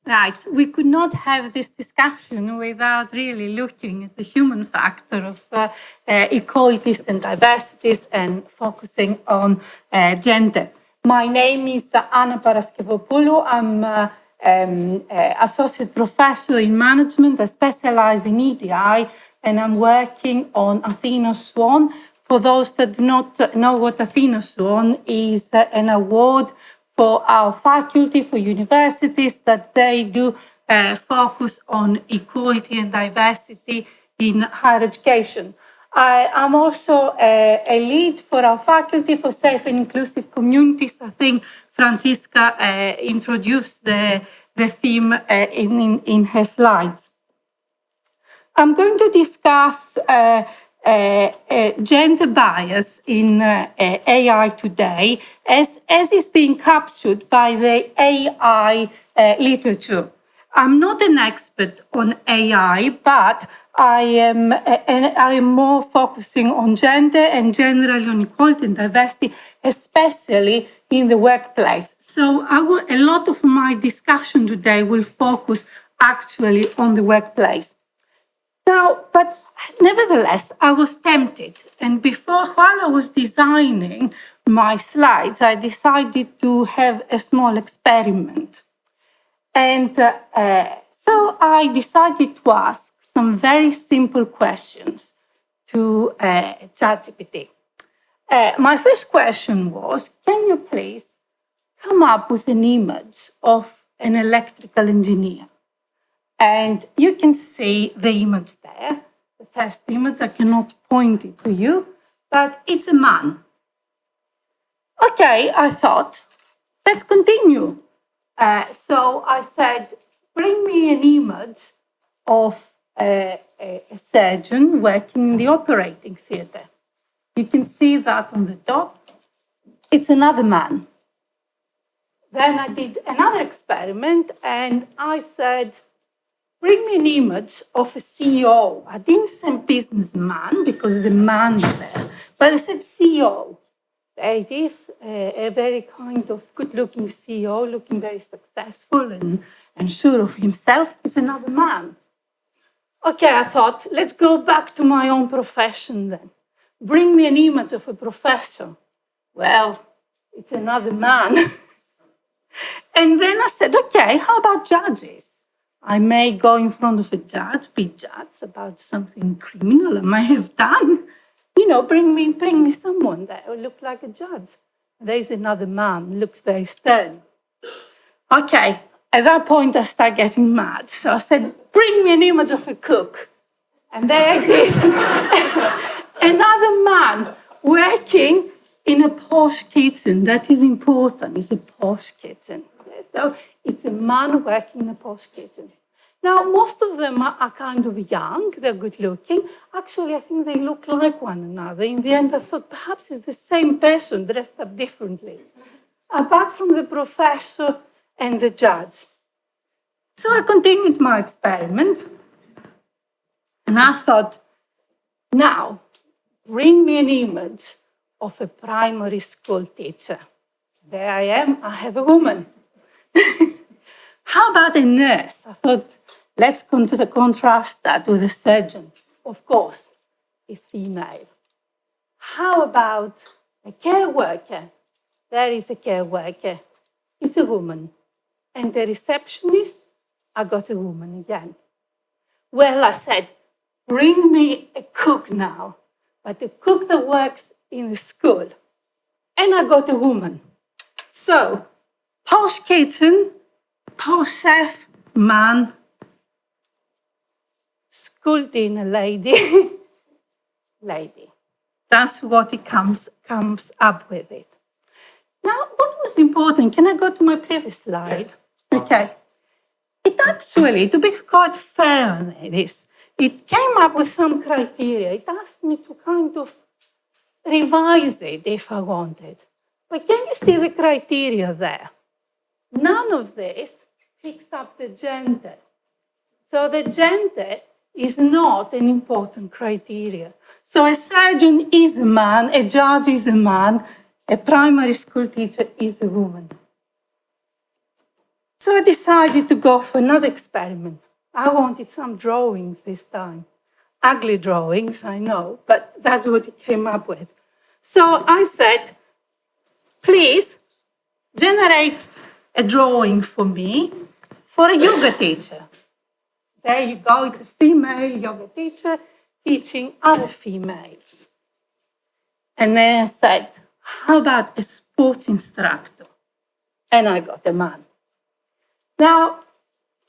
Right. We could not have this discussion without really looking at the human factor of equalities and diversities and focusing on gender. My name is Anna Paraskevopoulou. I'm associate professor in management. I specialize in EDI, and I'm working on Athena Swan. For those that do not know what Athena Swan is, an award for our faculty, for universities, that they do focus on equality and diversity in higher education. I am also a lead for our faculty for safe and inclusive communities. I think Francisca introduced the theme in her slides. I'm going to discuss gender bias in AI today as is being captured by the AI literature. I'm not an expert on AI, but I am more focusing on gender and generally on equality and diversity, especially in the workplace. So a lot of my discussion today will focus actually on the workplace. Now, but nevertheless, I was tempted. And while I was designing my slides, I decided to have a small experiment. And so I decided to ask some very simple questions to ChatGPT. My first question was, can you please come up with an image of an electrical engineer? And you can see the image there. The first image, I cannot point it to you, but it's a man. Okay, I thought, let's continue. So I said, bring me an image of a surgeon working in the operating theatre. You can see that on the top. It's another man. Then I did another experiment and I said, bring me an image of a CEO. I didn't say businessman because the man is there, but I said CEO. It is a very kind of good-looking CEO, looking very successful and sure of himself, is another man. Okay, I thought, let's go back to my own profession then. Bring me an image of a professor. Well, it's another man. And then I said, okay, how about judges? I may go in front of a judge, be judged about something criminal I may have done. You know, bring me someone that will look like a judge. There's another man, looks very stern. Okay, at that point I start getting mad. So I said, bring me an image of a cook. And there it is. Another man working in a posh kitchen. That is important, it's a posh kitchen. So it's a man working in a posh kitchen. Now, most of them are kind of young, they're good looking. Actually, I think they look like one another. In the end, I thought perhaps it's the same person dressed up differently, apart from the professor and the judge. So I continued my experiment, and I thought, now, bring me an image of a primary school teacher. There I am, I have a woman. How about a nurse? I thought, let's contrast that with a surgeon. Of course, is female. How about a care worker? There is a care worker. It's a woman. And the receptionist, I got a woman again. Well, I said, bring me a cook now, but a cook that works in a school. And I got a woman. So, posh kitchen, posh chef, man, school dinner lady, lady. That's what it comes up with it. Now, what was important? Can I go to my previous slide? Yes. Okay. It actually, to be quite fair on this, it came up with some criteria. It asked me to kind of revise it if I wanted. But can you see the criteria there? None of this picks up the gender. So the gender is not an important criteria. So a surgeon is a man, a judge is a man, a primary school teacher is a woman. So I decided to go for another experiment. I wanted some drawings this time. Ugly drawings, I know, but that's what he came up with. So I said, please generate a drawing for me for a yoga teacher. There you go, it's a female yoga teacher teaching other females. And then I said, how about a sports instructor? And I got a man. Now,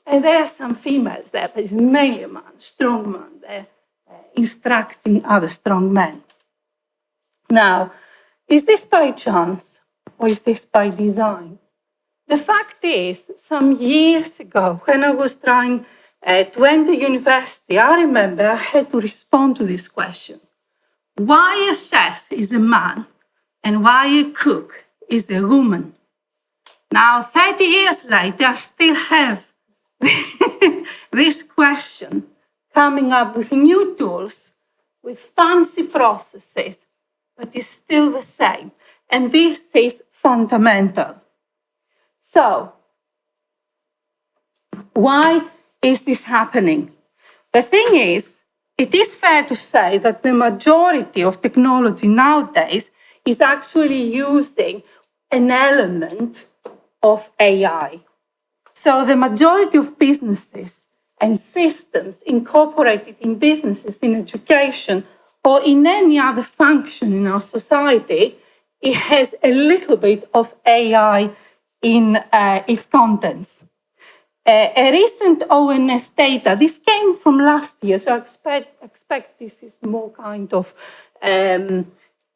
and there are some females there, but it's mainly a man, strong man there, instructing other strong men. Now, is this by chance or is this by design? The fact is, some years ago, when I was trying to enter university, I remember I had to respond to this question. Why a chef is a man and why a cook is a woman? Now, 30 years later, I still have this question, coming up with new tools, with fancy processes, but it's still the same. And this is fundamental. So, why is this happening? The thing is, it is fair to say that the majority of technology nowadays is actually using an element of AI. So the majority of businesses and systems incorporated in businesses, in education, or in any other function in our society, it has a little bit of AI in its contents. A recent ONS data, this came from last year, so I expect this is more kind of,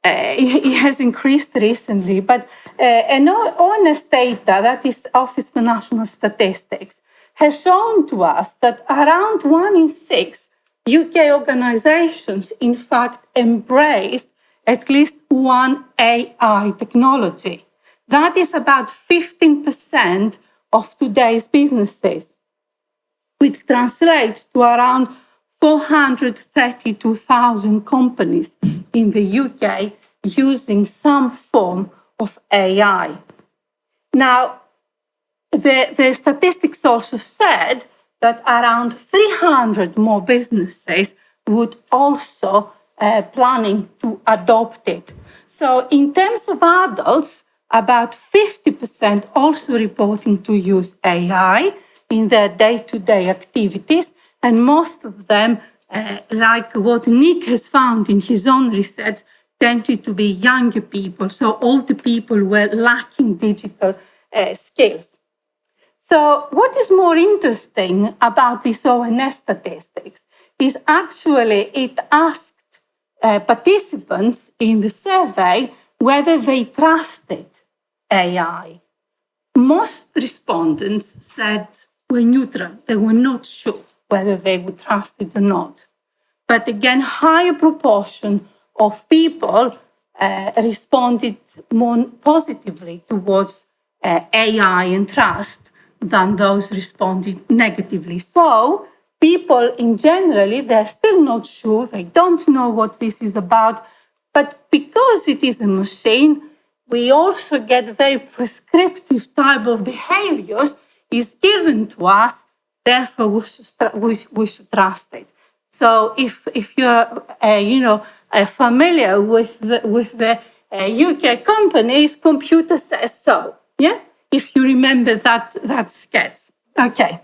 it has increased recently, but an ONS data, that is Office for National Statistics, has shown to us that around 1 in 6 UK organizations, in fact, embraced at least one AI technology. That is about 15% of today's businesses, which translates to around 432,000 companies in the UK using some form of AI. Now, the statistics also said that around 300 more businesses would also planning to adopt it. So in terms of adults, about 50% also reporting to use AI in their day-to-day activities, and most of them, like what Nick has found in his own research, tended to be younger people, so older people were lacking digital skills. So what is more interesting about these ONS statistics is actually it asked participants in the survey whether they trusted AI. Most respondents said were neutral. They were not sure whether they would trust it or not. But again, higher proportion of people responded more positively towards AI and trust than those responded negatively. So people in generally, they're still not sure. They don't know what this is about. But because it is a machine, we also get very prescriptive type of behaviors is given to us, therefore we should trust it. So if you're familiar with the UK companies, computer says so, yeah? If you remember that sketch. Okay.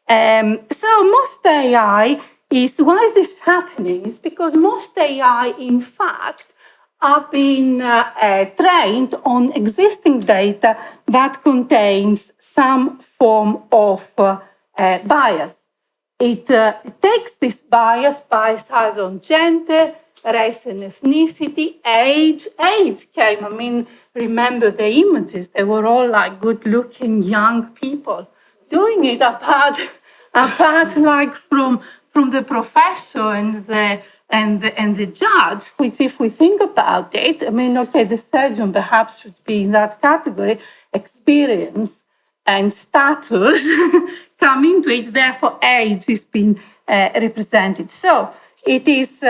So most AI is, why is this happening? It's because most AI, in fact, are being trained on existing data that contains some form of bias. It takes this bias either on gender, race and ethnicity, age. Age came, remember the images, they were all like good-looking young people doing it, apart like from the professor and the judge, which, if we think about it, the surgeon perhaps should be in that category, experience and status come into it, therefore age is being represented. So it is,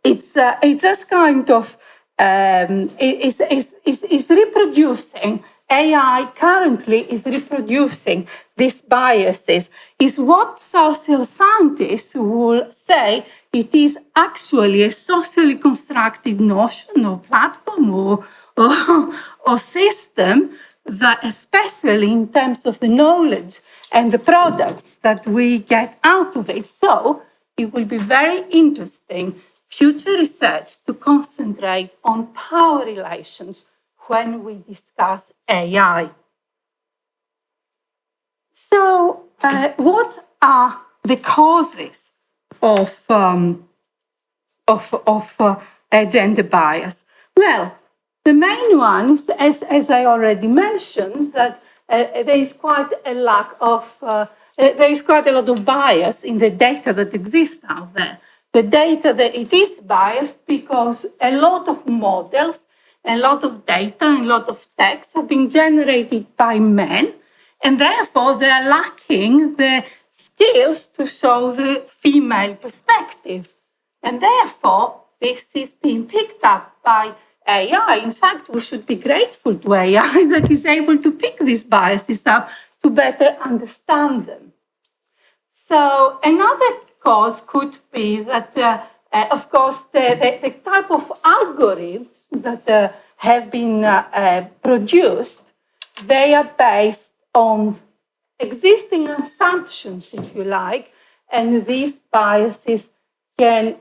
it's just kind of, is reproducing AI currently is reproducing these biases is what social scientists will say it is actually a socially constructed notion or platform or system that, especially in terms of the knowledge and the products that we get out of it. So it will be very interesting future research to concentrate on power relations when we discuss AI. So, what are the causes of gender bias? Well, the main one is, as I already mentioned, that there is quite a lack of, there is quite a lot of bias in the data that exists out there. The data that it is biased because a lot of models, a lot of data, and a lot of text have been generated by men, and therefore they are lacking the skills to show the female perspective. And therefore, this is being picked up by AI. In fact, we should be grateful to AI that is able to pick these biases up to better understand them. So another cause could be that, of course, the type of algorithms that have been produced, they are based on existing assumptions, if you like, and these biases can,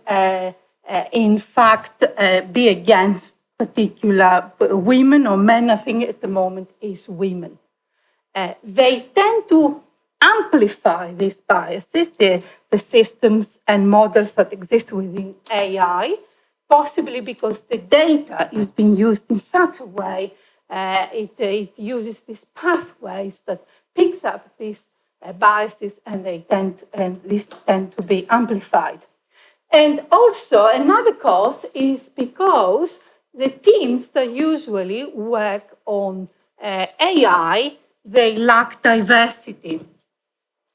in fact, be against particular women or men. I think at the moment is women. They tend to amplify these biases, the systems and models that exist within AI, possibly because the data is being used in such a way, it uses these pathways that picks up these biases, and these tend to be amplified. And also another cause is because the teams that usually work on AI, they lack diversity.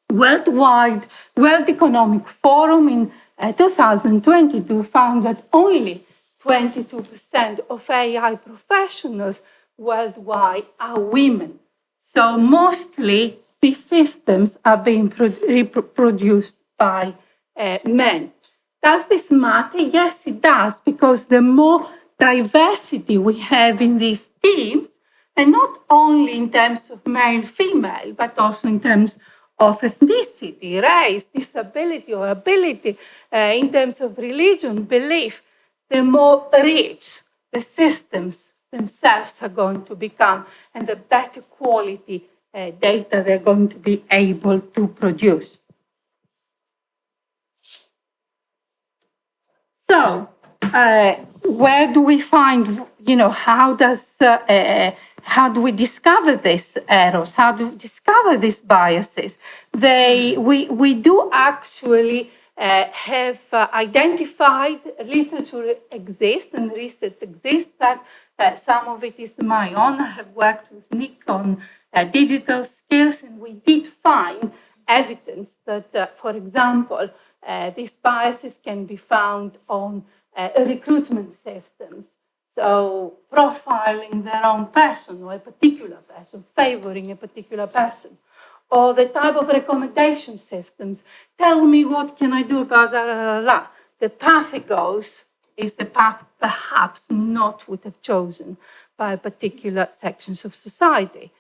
World Economic Forum in 2022 found that only 22% of AI professionals worldwide are women. So mostly these systems are being reproduced by men. Does this matter? Yes, it does, because the more diversity we have in these teams, and not only in terms of male, female, but also in terms of ethnicity, race, disability, or ability, in terms of religion, belief, the more rich the systems themselves are going to become, and the better quality data they're going to be able to produce. So, where do we find, how do we discover these errors? How do we discover these biases? We do actually have identified literature exists and research exists that some of it is my own. I have worked with Nick on digital skills, and we did find evidence that, for example, these biases can be found on recruitment systems. So profiling their own person or a particular person, favoring a particular person, or the type of recommendation systems. Tell me what can I do about that. The path it goes is a path perhaps not would have chosen by particular sections of society.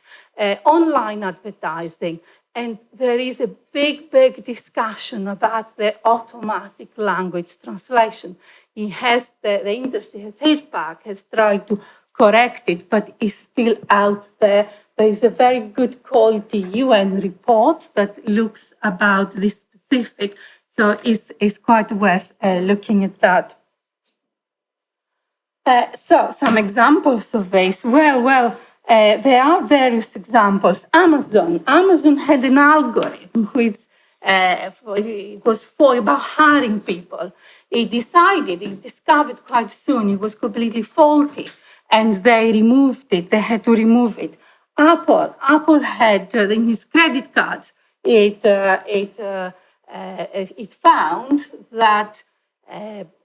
Online advertising, and there is a big discussion about the automatic language translation. The industry has hit back, has tried to correct it, but it's still out there. There is a very good quality UN report that looks about this specific, so it's quite worth looking at that. So some examples of this. There are various examples. Amazon had an algorithm which was about hiring people. It discovered quite soon it was completely faulty, and they removed it. They had to remove it. Apple had in his credit cards. It found that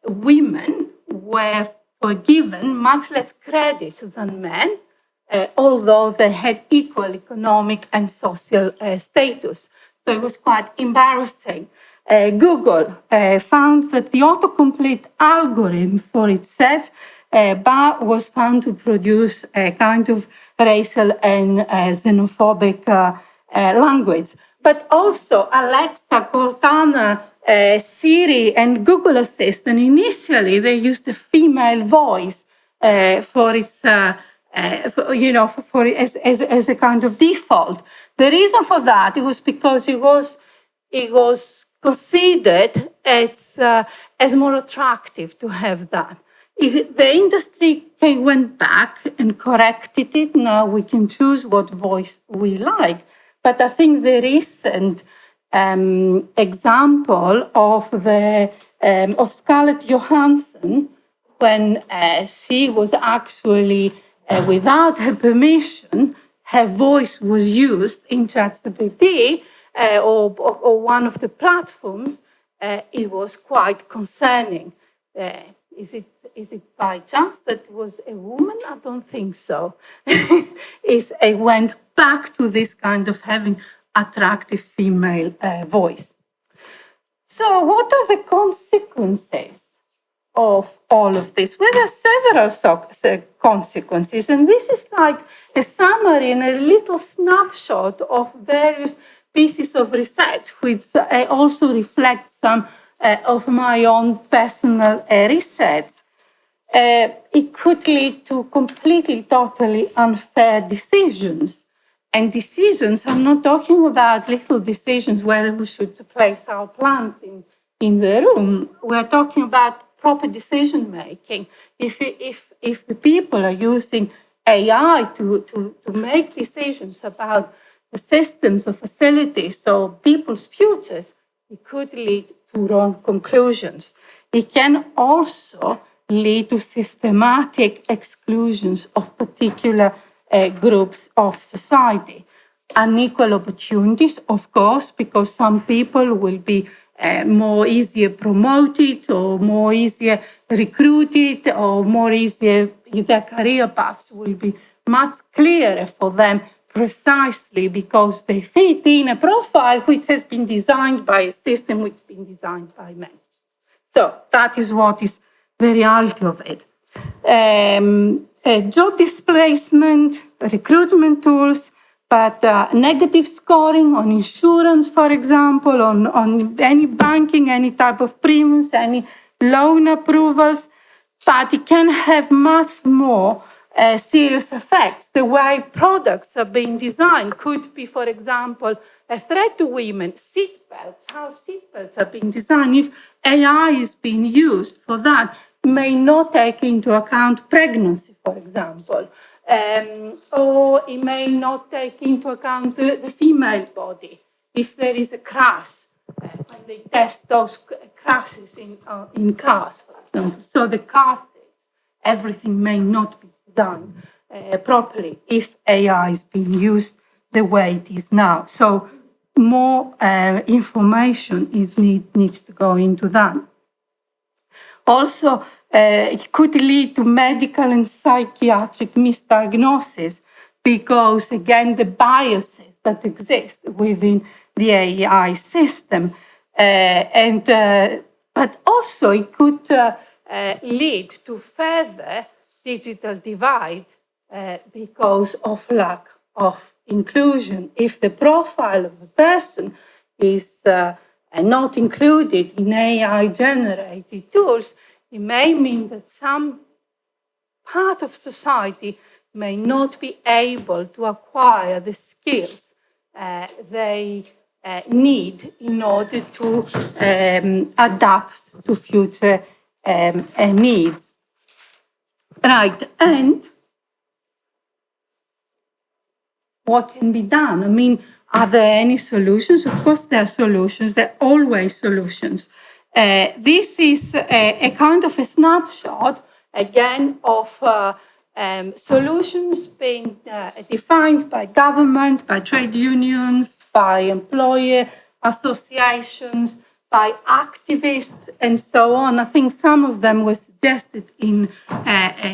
women were given much less credit than men, although they had equal economic and social status. So it was quite embarrassing. Google found that the autocomplete algorithm for its search bar was found to produce a kind of racial and xenophobic language. But also Alexa, Cortana, Siri, and Google Assistant, initially they used a female voice for its, as a kind of default. The reason for that, it was because it was considered as more attractive to have that. If the industry went back and corrected it, now we can choose what voice we like. But I think the recent example of Scarlett Johansson, when she was actually, without her permission, her voice was used in ChatGPT or one of the platforms, it was quite concerning. Is it by chance that it was a woman? I don't think so. It went back to this kind of having attractive female voice. So what are the consequences of all of this? Well, there are several consequences, and this is like a summary and a little snapshot of various pieces of research, which also reflect some of my own personal research. It could lead to completely, totally unfair decisions. And decisions, I'm not talking about little decisions whether we should place our plants in the room. We're talking about proper decision making. If the people are using AI to make decisions about the systems of facilities, so people's futures, it could lead to wrong conclusions. It can also lead to systematic exclusions of particular groups of society. Unequal opportunities, of course, because some people will be more easier promoted or more easier recruited or more easier, their career paths will be much clearer for them precisely because they fit in a profile which has been designed by a system which has been designed by men. So that is what is the reality of it. Job displacement, recruitment tools, but negative scoring on insurance, for example, on any banking, any type of premiums, any loan approvals, but it can have much more serious effects. The way products are being designed could be, for example, a threat to women. Seatbelts, how seatbelts are being designed. If AI is being used for that, may not take into account pregnancy, for example, or it may not take into account the female body. If there is a crash, when they test those crashes in cars, for example, so the car seats, everything may not be done properly if AI is being used the way it is now. So more information needs to go into that. Also, it could lead to medical and psychiatric misdiagnosis because, again, the biases that exist within the AI system. But also it could lead to further digital divide because of lack of inclusion. If the profile of the person is not included in AI-generated tools, it may mean that some part of society may not be able to acquire the skills they need in order to adapt to future needs. Right, and what can be done? I mean, are there any solutions? Of course, there are solutions. There are always solutions. This is a kind of a snapshot, again, of solutions being defined by government, by trade unions, by employer associations, by activists, and so on. I think some of them were suggested in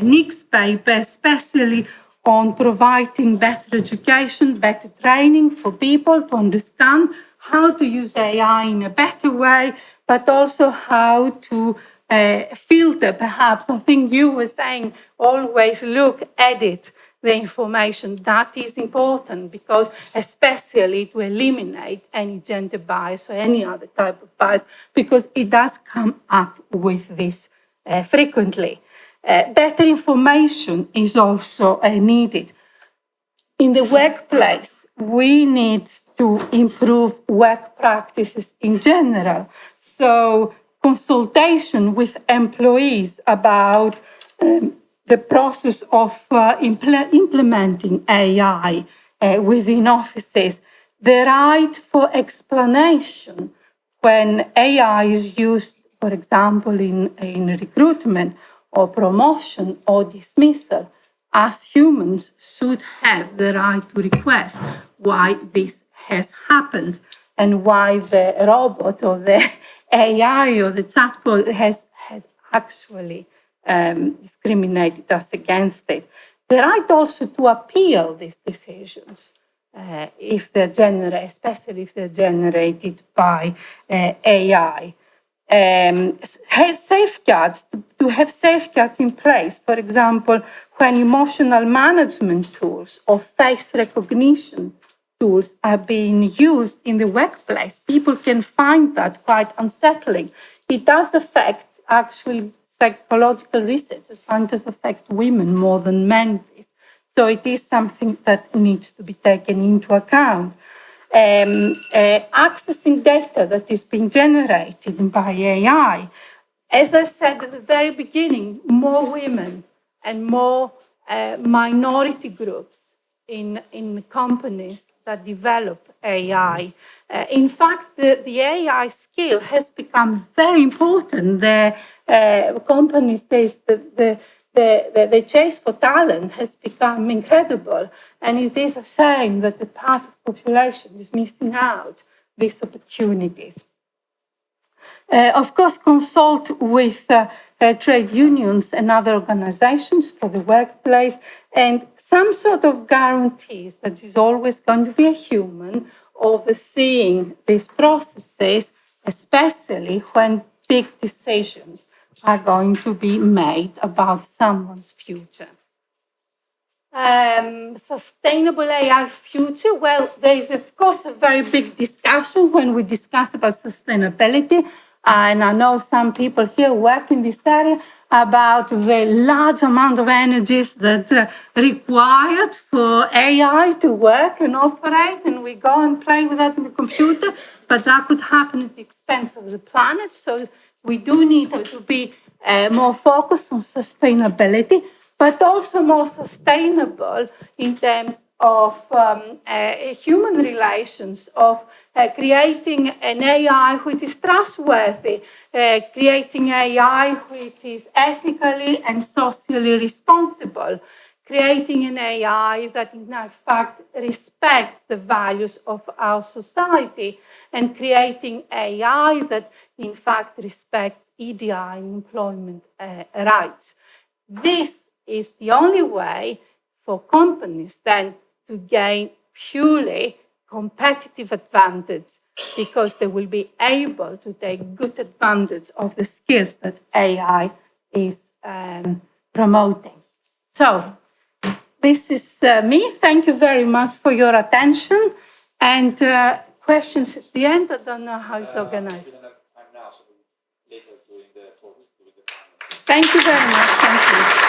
Nick's paper, especially on providing better education, better training for people to understand how to use AI in a better way, but also how to filter, perhaps. I think you were saying always look, edit the information. That is important because especially to eliminate any gender bias or any other type of bias, because it does come up with this frequently. Better information is also needed. In the workplace, we need to improve work practices in general. So consultation with employees about the process of implementing AI within offices, the right for explanation when AI is used, for example, in recruitment or promotion or dismissal, as humans should have the right to request why this has happened and why the robot or the AI or the chatbot has actually discriminated us against it. The right also to appeal these decisions if they're generated, especially if they're generated by AI. Safeguards, to have safeguards in place, for example, when emotional management tools or face recognition tools are being used in the workplace, people can find that quite unsettling. It does affect, actually, psychological research has found it does affect women more than men. So it is something that needs to be taken into account. Accessing data that is being generated by AI. As I said at the very beginning, more women and more minority groups in companies that develop AI. In fact, the AI skill has become very important. The companies, the chase for talent has become incredible. And it is a shame that the part of population is missing out these opportunities. Of course, consult with trade unions and other organizations for the workplace, and some sort of guarantees that is always going to be a human overseeing these processes, especially when big decisions are going to be made about someone's future. Sustainable AI future. Well, there is, of course, a very big discussion when we discuss about sustainability. And I know some people here work in this area about the large amount of energies that are required for AI to work and operate. And we go and play with that in the computer, but that could happen at the expense of the planet. So we do need to be more focused on sustainability, but also more sustainable in terms of human relations, of creating an AI which is trustworthy, creating AI which is ethically and socially responsible, creating an AI that in fact respects the values of our society, and creating AI that in fact respects EDI and employment rights. This is the only way for companies then to gain purely competitive advantage, because they will be able to take good advantage of the skills that AI is promoting. So this is me. Thank you very much for your attention. And questions at the end. I don't know how it's organized. We don't have time now, so later during the talks. Thank you very much. Thank you.